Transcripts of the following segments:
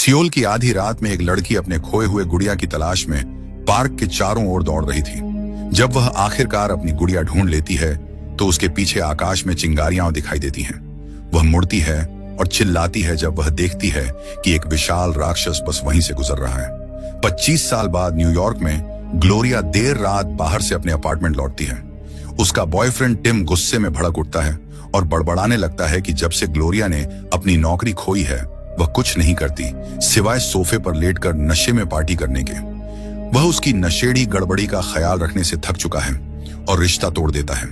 Seoul की आधी रात में एक लड़की अपने खोए हुए गुड़िया की तलाश में पार्क के चारों ओर दौड़ रही थी। जब वह आखिरकार अपनी गुड़िया ढूंढ लेती है तो उसके पीछे आकाश में चिंगारियां दिखाई देती हैं। वह मुड़ती है और चिल्लाती है जब वह देखती है कि एक विशाल राक्षस बस वहीं से गुजर रहा है। 25 साल बाद न्यूयॉर्क में ग्लोरिया देर रात बाहर से अपने अपार्टमेंट लौटती है। उसका बॉयफ्रेंड टिम गुस्से में भड़क उठता है और बड़बड़ाने लगता है कि जब से ग्लोरिया ने अपनी नौकरी खोई है वह कुछ नहीं करती सिवाय सोफे पर लेटकर नशे में पार्टी करने के। वह उसकी नशेड़ी गड़बड़ी का ख्याल रखने से थक चुका है और रिश्ता तोड़ देता है।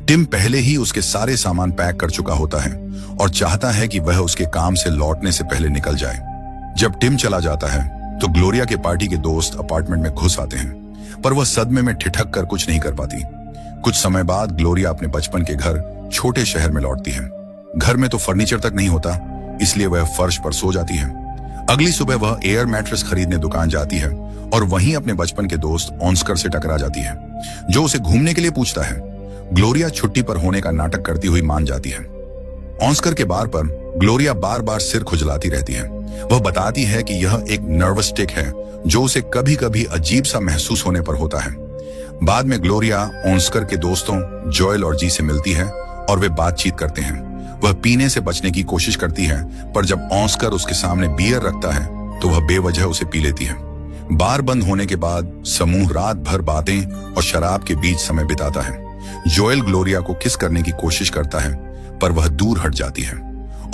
टिम पहले ही उसके सारे सामान पैक कर चुका होता है और चाहता है कि वह उसके काम से लौटने से पहले निकल जाए। जब टिम चला जाता है तो ग्लोरिया के पार्टी के दोस्त अपार्टमेंट में घुस आते हैं, पर वह सदमे में ठिठक कर कुछ नहीं कर पाती। कुछ समय बाद ग्लोरिया अपने बचपन के घर छोटे शहर में लौटती है। घर में तो फर्नीचर तक नहीं होता, इसलिए वह फर्श पर सो जाती है। अगली सुबह वह एयर मैट्रेस खरीदने दुकान जाती है और वहीं अपने बचपन के दोस्त ऑस्कर से टकरा जाती है, जो उसे घूमने के लिए पूछता है। ग्लोरिया छुट्टी पर होने का नाटक करती हुई मान जाती है। ऑस्कर के बार पर ग्लोरिया बार बार सिर खुजलाती रहती है। वह बताती है कि यह एक नर्वस टिक है जो उसे कभी कभी अजीब सा महसूस होने पर होता है। बाद में ग्लोरिया ऑस्कर के दोस्तों जोएल और जी से मिलती है और वे बातचीत करते हैं। वह पीने से बचने की कोशिश करती है, पर जब ऑस्कर उसके सामने बियर रखता है तो वह बेवजह उसे पी लेती है। बार बंद होने के बाद समूह रात भर बातें और शराब के बीच समय बिताता है। जोएल ग्लोरिया को किस करने की कोशिश करता है, पर वह दूर हट जाती है।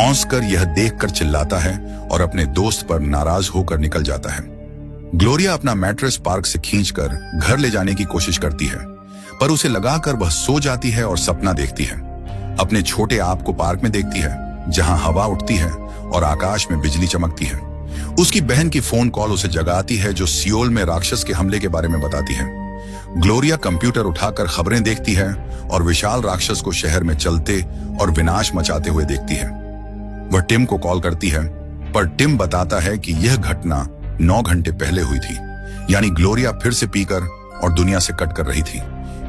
ऑस्कर यह देखकर चिल्लाता है और अपने दोस्त पर नाराज होकर निकल जाता है। ग्लोरिया अपना मैट्रेस पार्क से खींचकर घर ले जाने की कोशिश करती है, पर उसे लगाकर वह सो जाती है और सपना देखती है। अपने छोटे आप को पार्क में देखती है जहां हवा उठती है और आकाश में बिजली चमकती है। उसकी बहन की फोन कॉल उसे जगाती है जो सियोल में राक्षस के हमले के बारे में बताती है। ग्लोरिया कंप्यूटर उठाकर खबरें देखती है और विशाल राक्षस को शहर में चलते और विनाश मचाते हुए देखती है। वह टिम को कॉल करती है, पर टिम बताता है कि यह घटना 9 घंटे पहले हुई थी, यानी ग्लोरिया फिर से पीकर और दुनिया से कट कर रही थी।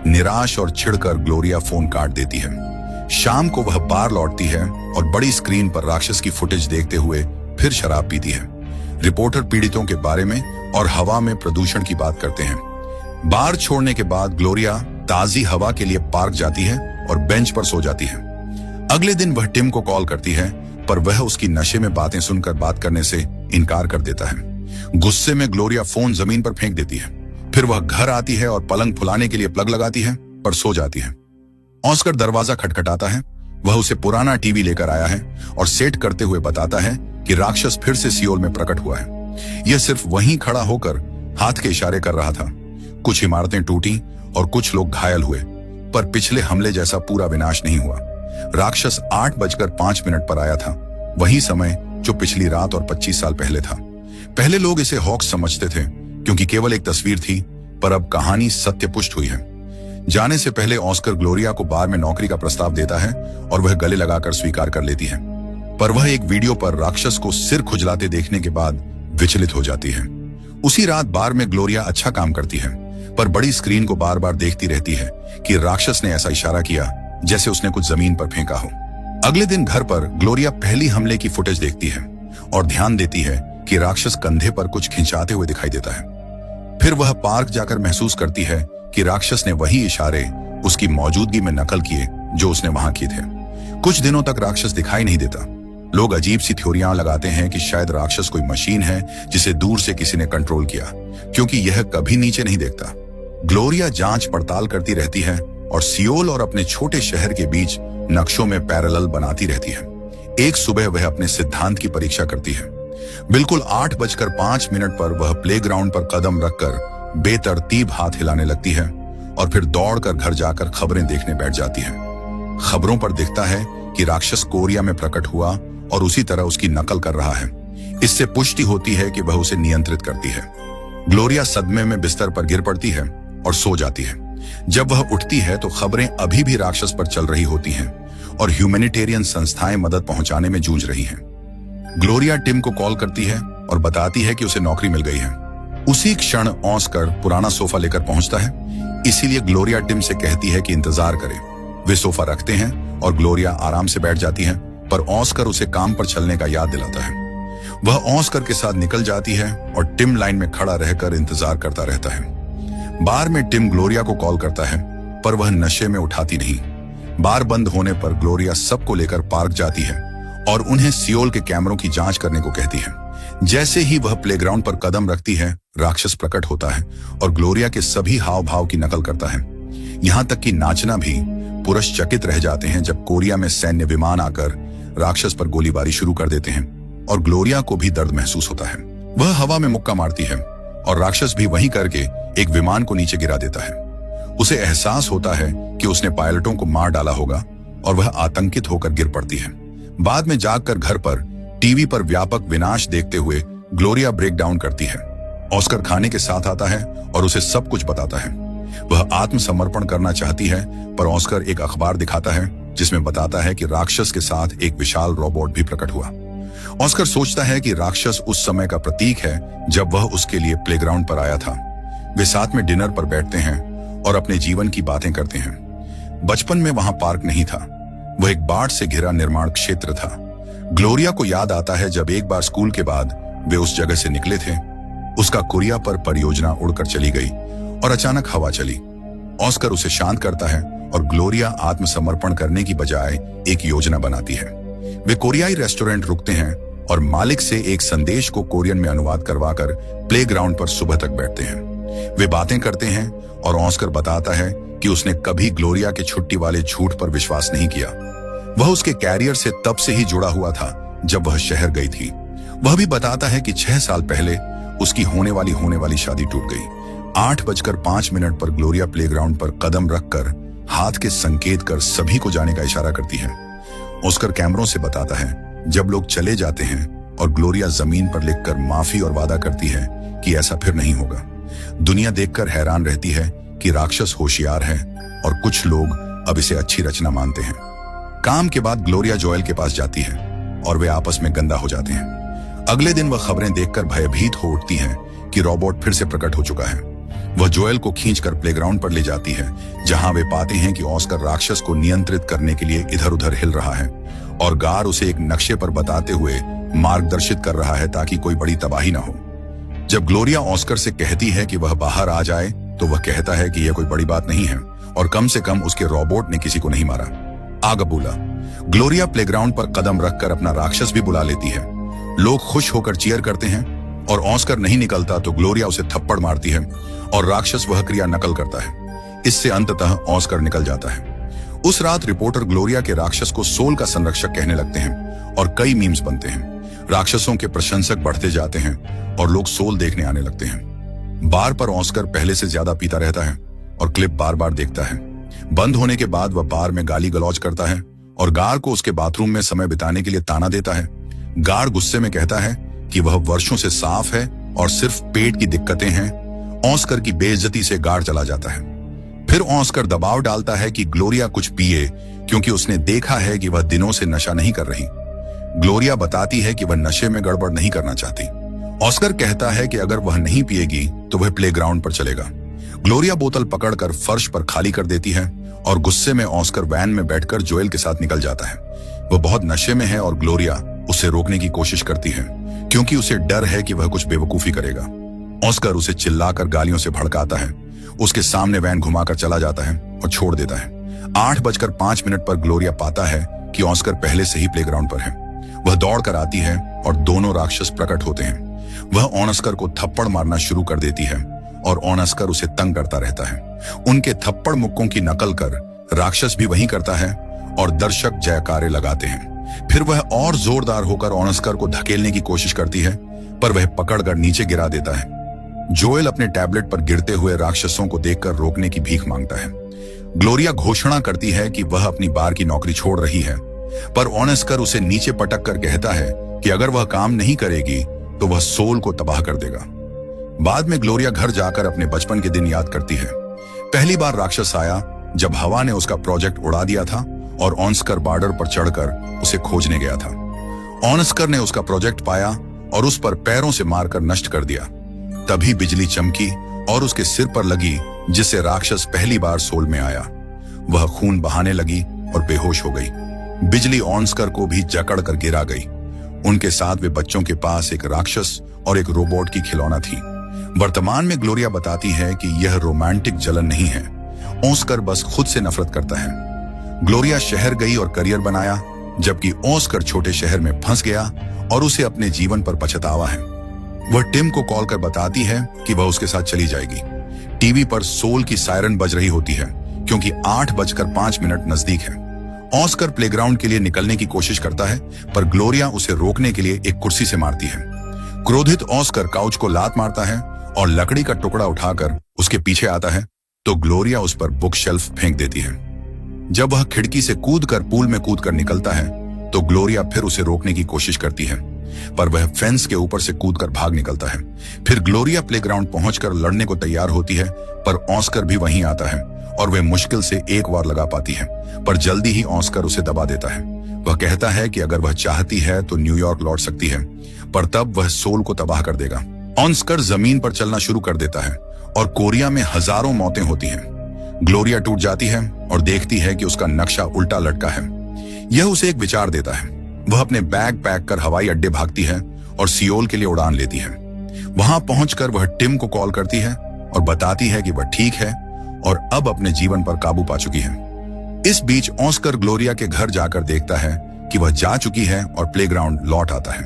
निराश और छिड़कर ग्लोरिया फोन काट देती है। शाम को वह बार लौटती है और बड़ी स्क्रीन पर राक्षस की फुटेज देखते हुए फिर शराब पीती है। रिपोर्टर पीड़ितों के बारे में और हवा में प्रदूषण की बात करते हैं। बार छोड़ने के बाद ग्लोरिया ताजी हवा के लिए पार्क जाती है और बेंच पर सो जाती है। अगले दिन वह टिम को कॉल करती है, पर वह उसकी नशे में बातें सुनकर बात करने से इनकार कर देता है। गुस्से में ग्लोरिया फोन जमीन पर फेंक देती है। फिर वह घर आती है और पलंग फुलाने के लिए प्लग लगाती है, पर सो जाती है। ऑस्कर दरवाजा खटखटाता है। वह उसे पुराना टीवी लेकर आया है और सेट करते हुए बताता है कि राक्षस फिर से सियोल में प्रकट हुआ है। यह सिर्फ वहीं खड़ा होकर हाथ के इशारे कर रहा था। कुछ इमारतें टूटी और कुछ लोग घायल हुए, पर पिछले हमले जैसा पूरा विनाश नहीं हुआ। राक्षस 8:05 पर आया था, वही समय जो पिछली रात और 25 साल पहले था। पहले लोग इसे हॉक्स समझते थे क्योंकि केवल एक तस्वीर थी, पर अब कहानी सत्यपुष्ट हुई है। जाने से पहले ऑस्कर ग्लोरिया को बार में नौकरी का प्रस्ताव देता है और वह गले लगाकर स्वीकार कर लेती है, पर वह एक वीडियो पर राक्षस को सिर खुजलाते देखने के बाद विचलित हो जाती है। उसी रात बार में ग्लोरिया अच्छा काम करती है, पर बड़ी स्क्रीन को बार बार देखती रहती है कि राक्षस ने ऐसा इशारा किया जैसे उसने कुछ जमीन पर फेंका हो। अगले दिन घर पर ग्लोरिया पहली हमले की फुटेज देखती है और ध्यान देती है कि राक्षस कंधे पर कुछ खिंचाते हुए दिखाई देता है। फिर वह पार्क जाकर महसूस करती है कि राक्षस ने वही इशारे उसकी मौजूदगी में नकल किए जो उसने वहां किए थे। कुछ दिनों तक राक्षस दिखाई नहीं देता। लोग अजीब सी थ्योरियां लगाते हैं कि शायद राक्षस कोई मशीन है जिसे दूर से किसी ने कंट्रोल किया, क्योंकि यह कभी नीचे नहीं देखता। ग्लोरिया जांच पड़ताल करती रहती है और सियोल और अपने छोटे शहर के बीच नक्शों में पैरेलल बनाती रहती है। एक सुबह वह अपने सिद्धांत की परीक्षा करती है। बिल्कुल 8:05 पर वह प्लेग्राउंड पर कदम रखकर बेतरतीब हाथ हिलाने लगती है और फिर दौड़कर घर जाकर खबरें देखने बैठ जाती है। खबरों पर दिखता है कि राक्षस कोरिया में प्रकट हुआ और उसी तरह उसकी नकल कर रहा है। इससे पुष्टि होती है कि वह उसे नियंत्रित करती है। ग्लोरिया सदमे में बिस्तर पर गिर पड़ती है और सो जाती है। जब वह उठती है तो खबरें अभी भी राक्षस पर चल रही होती हैं और ह्यूमैनिटेरियन संस्थाएं मदद पहुंचाने में जूझ रही हैं। ग्लोरिया टिम को कॉल करती है और बताती है कि उसे नौकरी मिल गई है। उसी क्षण ऑस्कर पुराना सोफा लेकर पहुंचता है, इसीलिए ग्लोरिया टिम से कहती है कि इंतजार करे। वे सोफा रखते हैं और ग्लोरिया आराम से बैठ जाती है, पर ऑस्कर उसे काम पर चलने का याद दिलाता है। वह ऑस्कर के साथ निकल जाती है और टिम लाइन में खड़ा रहकर इंतजार करता रहता है। बार में टिम ग्लोरिया को कॉल करता है, पर वह नशे में उठाती नहीं। बार बंद होने पर ग्लोरिया सबको लेकर पार्क जाती है और उन्हें सियोल के कैमरों की जांच करने को कहती है। जैसे ही वह प्लेग्राउंड पर कदम रखती है, राक्षस प्रकट होता है और ग्लोरिया के सभी हाव भाव की नकल करता है। यहाँ तक कि नाचना भी। पुरुष चकित रह जाते हैं जब कोरिया में सैन्य विमान आकर राक्षस पर गोलीबारी शुरू कर देते हैं और ग्लोरिया को भी दर्द महसूस होता है। वह हवा में मुक्का मारती है और राक्षस भी वही करके एक विमान को नीचे गिरा देता है। उसे एहसास होता है कि उसने पायलटों को मार डाला होगा और वह आतंकित होकर गिर पड़ती है। बाद में जागकर घर पर टीवी पर व्यापक विनाश देखते हुए ग्लोरिया ब्रेक डाउन करती है। ऑस्कर खाने के साथ आता है और उसे सब कुछ बताता है। वह आत्मसमर्पण करना चाहती है, पर ऑस्कर एक अखबार दिखाता है जिसमें बताता है कि राक्षस के साथ एक विशाल रोबोट भी प्रकट हुआ। ऑस्कर सोचता है कि राक्षस उस समय का प्रतीक है जब वह उसके लिए प्लेग्राउंड पर आया था। वे साथ में डिनर पर बैठते हैं और अपने जीवन की बातें करते हैं। बचपन में वहां पार्क नहीं था, वह एक बाढ़ से घिरा निर्माण क्षेत्र था। ग्लोरिया को याद आता है जब एक बार स्कूल के बाद वे उस जगह से निकले थे। उसका कोरिया पर परियोजना उड़कर चली गई और अचानक हवा चली। ऑस्कर उसे शांत करता है और ग्लोरिया आत्मसमर्पण करने की बजाय एक योजना बनाती है। वे कोरियाई रेस्टोरेंट रुकते हैं और मालिक से एक संदेश को कोरियन में अनुवाद करवाकर प्लेग्राउंड पर सुबह तक बैठते हैं। वे बातें करते हैं और ऑस्कर बताता है कि उसने कभी ग्लोरिया के छुट्टी वाले झूठ पर विश्वास नहीं किया। वह उसके कैरियर से तब से ही जुड़ा हुआ था जब वह शहर गई थी। वह भी बताता है कि 6 साल पहले उसकी होने वाली शादी टूट गई। 8:05 पर ग्लोरिया प्लेग्राउंड पर कदम रखकर हाथ के संकेत कर सभी को जाने का इशारा करती है। ऑस्कर कैमरों से बताता है जब लोग चले जाते हैं और ग्लोरिया जमीन पर लिखकर माफी और वादा करती है कि ऐसा फिर नहीं होगा। दुनिया देखकर हैरान रहती है कि राक्षस होशियार है और कुछ लोग अब इसे अच्छी रचना मानते हैं। काम के बाद ग्लोरिया जोएल के पास जाती है और वे आपस में गंदा हो जाते हैं। अगले दिन वह खबरें देखकर भयभीत हो उठती है कि रोबोट फिर से प्रकट हो चुका है। वह जोएल को खींचकर प्लेग्राउंड पर ले जाती है, जहां वे पाते हैं कि ऑस्कर राक्षस को नियंत्रित करने के लिए इधर उधर हिल रहा है और गार उसे एक नक्शे पर बताते हुए मार्गदर्शित कर रहा है ताकि कोई बड़ी तबाही ना हो। जब ग्लोरिया ऑस्कर से कहती है कि वह बाहर आ जाए तो वह कहता है कि यह कोई बड़ी बात नहीं है और कम से कम उसके रोबोट ने किसी को नहीं मारा। आगबूला। ग्लोरिया प्लेग्राउंड पर कदम रखकर अपना राक्षस भी बुला लेती है। लोग खुश होकर चीयर करते हैं और ऑस्कर नहीं निकलता तो ग्लोरिया उसे थप्पड़ मारती है और राक्षस वह क्रिया नकल करता है। इससे अंततः ऑस्कर निकल जाता है। उस रात रिपोर्टर ग्लोरिया के राक्षस को सोल का संरक्षक कहने लगते हैं और कई मीम्स बनते हैं। राक्षसों के प्रशंसक बढ़ते जाते हैं और लोग सोल देखने आने लगते हैं। बार पर ऑस्कर पहले से ज्यादा पीता रहता है और क्लिप बार बार देखता है। बंद होने के बाद वह बार में गाली गलौज करता है और गार को उसके बाथरूम में समय बिताने के लिए ताना देता है। गार गुस्से में कहता है कि वह वर्षों से साफ है और सिर्फ पेट की दिक्कतें हैं। ऑस्कर की बेइज्जती से गार चला जाता है। फिर ऑस्कर दबाव डालता है कि ग्लोरिया कुछ पिए क्योंकि उसने देखा है कि वह दिनों से नशा नहीं कर रही। ग्लोरिया बताती है कि वह नशे में गड़बड़ नहीं करना चाहती। ऑस्कर कहता है कि अगर वह नहीं पिएगी तो वह प्लेग्राउंड पर चलेगा। ग्लोरिया बोतल पकड़कर फर्श पर खाली कर देती है और गुस्से में ऑस्कर वैन में बैठकर जोएल के साथ निकल जाता है। वह बहुत नशे में है और ग्लोरिया उसे रोकने की कोशिश करती है क्योंकि उसे डर है कि वह कुछ बेवकूफी करेगा। ऑस्कर उसे चिल्लाकर गालियों से भड़काता है, उसके सामने वैन घुमाकर चला जाता है और छोड़ देता है। 8:05 पर ग्लोरिया पाता है कि ऑस्कर पहले से ही प्लेग्राउंड पर है। वह दौड़ कर आती है और दोनों राक्षस प्रकट होते हैं। वह ऑस्कर को थप्पड़ मारना शुरू कर देती है और ऑस्कर उसे तंग करता रहता है। उनके थप्पड़ मुक्कों की नकल कर राक्षस भी वही करता है और दर्शक जयकारे लगाते हैं। फिर वह और जोरदार होकर ऑस्कर को धकेलने की कोशिश करती है, पर वह पकड़कर नीचे गिरा देता है। जोएल अपने टैबलेट पर गिरते हुए राक्षसों को देखकर रोकने की भीख मांगता है। ग्लोरिया घोषणा करती है कि वह अपनी बार की नौकरी छोड़ रही है, पर ऑस्कर उसे नीचे पटक कर कहता है कि अगर वह काम नहीं करेगी तो वह सोल को तबाह कर देगा। बाद में ग्लोरिया घर जाकर अपने बचपन के दिन याद करती है। पहली बार राक्षस आया जब हवा ने उसका प्रोजेक्ट उड़ा दिया था और ऑस्कर बॉर्डर पर चढ़कर उसे खोजने गया था। ऑस्कर ने उसका प्रोजेक्ट पाया और उस पर पैरों से मारकर नष्ट कर दिया। तभी बिजली चमकी और उसके सिर पर लगी, जिससे राक्षस पहली बार सोल में आया। वह खून बहाने लगी और बेहोश हो गई। बिजली ऑस्कर को भी जकड़ कर गिरा गई। उनके साथ वे बच्चों के पास एक राक्षस और एक रोबोट की खिलौना थी। वर्तमान में ग्लोरिया बताती है कि यह रोमांटिक जलन नहीं है, ऑस्कर बस खुद से नफरत करता है। ग्लोरिया शहर गई और करियर बनाया, जबकि ऑस्कर छोटे शहर में फंस गया और उसे अपने जीवन पर पछतावा है। वह टिम को कॉल कर बताती है कि वह उसके साथ चली जाएगी। टीवी पर सोल की सायरन बज रही होती है क्योंकि 8:05 नजदीक है। ऑस्कर प्लेग्राउंड के लिए निकलने की कोशिश करता है, पर ग्लोरिया उसे रोकने के लिए एक कुर्सी से मारती है। क्रोधित ऑस्कर काउच को लात मारता है और लकड़ी का टुकड़ा उठाकर उसके पीछे आता है तो ग्लोरिया उस पर बुक शेल्फ फेंक देती है। जब वह खिड़की से कूदकर पूल में कूदकर निकलता है तो ग्लोरिया फिर उसे रोकने की कोशिश करती है, पर वह फेंस के ऊपर से कूदकर भाग निकलता है। फिर ग्लोरिया प्लेग्राउंड पहुंचकर लड़ने को तैयार होती है, पर ऑस्कर भी वहीं आता है और वह मुश्किल से एक वार लगा पाती है, पर जल्दी ही ऑस्कर उसे दबा देता है। वह कहता है कि अगर वह चाहती है तो न्यूयॉर्क लौट सकती है, पर तब वह सोल को तबाह कर देगा। ऑस्कर जमीन पर चलना शुरू कर देता है और कोरिया में हजारों मौतें होती हैं। ग्लोरिया टूट जाती है और देखती है कि उसका नक्शा उल्टा लटका है। यह उसे एक विचार देता है। वह अपने बैग पैक कर हवाई अड्डे भागती है और सियोल के लिए उड़ान लेती है। वहां पहुंचकर वह टिम को कॉल करती है और बताती है कि वह ठीक है और अब अपने जीवन पर काबू पा चुकी है। इस बीच ऑस्कर ग्लोरिया के घर जाकर देखता है कि वह जा चुकी है और प्लेग्राउंड लौट आता है।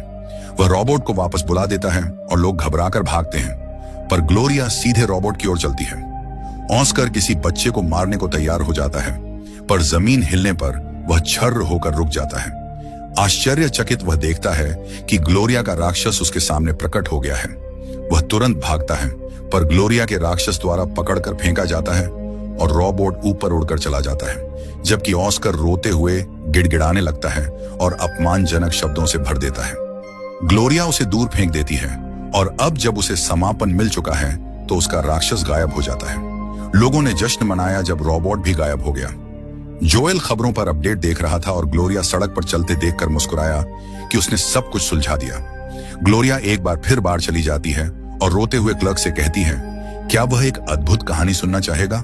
वह रोबोट को वापस बुला देता है और लोग घबराकर भागते हैं, पर ग्लोरिया सीधे रोबोट की ओर चलती है। ऑस्कर किसी बच्चे को मारने को तैयार हो जाता है, पर जमीन हिलने पर वह छर्र होकर रुक जाता है। आश्चर्यचकित वह देखता है कि ग्लोरिया का राक्षस उसके सामने प्रकट हो गया है। वह तुरंत भागता है, पर ग्लोरिया के राक्षस द्वारा पकड़कर फेंका जाता है और रोबोट ऊपर उड़कर चला जाता है, जबकि ऑस्कर रोते हुए गिड़गिड़ाने लगता है और अपमानजनक शब्दों से भर देता है। ग्लोरिया उसे दूर फेंक देती है और अब जब उसे समापन मिल चुका है तो उसका राक्षस गायब हो जाता है। लोगों ने जश्न मनाया जब रोबोट भी गायब हो गया। जोएल खबरों पर अपडेट देख रहा था और ग्लोरिया सड़क पर चलते देखकर मुस्कुराया कि उसने सब कुछ सुलझा दिया। ग्लोरिया एक बार फिर बाहर चली जाती है और रोते हुए क्लर्क से कहती है, क्या वह एक अद्भुत कहानी सुनना चाहेगा?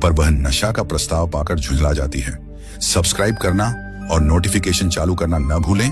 पर वह नशा का प्रस्ताव पाकर झुंझला जाती है। सब्सक्राइब करना और नोटिफिकेशन चालू करना न भूलें।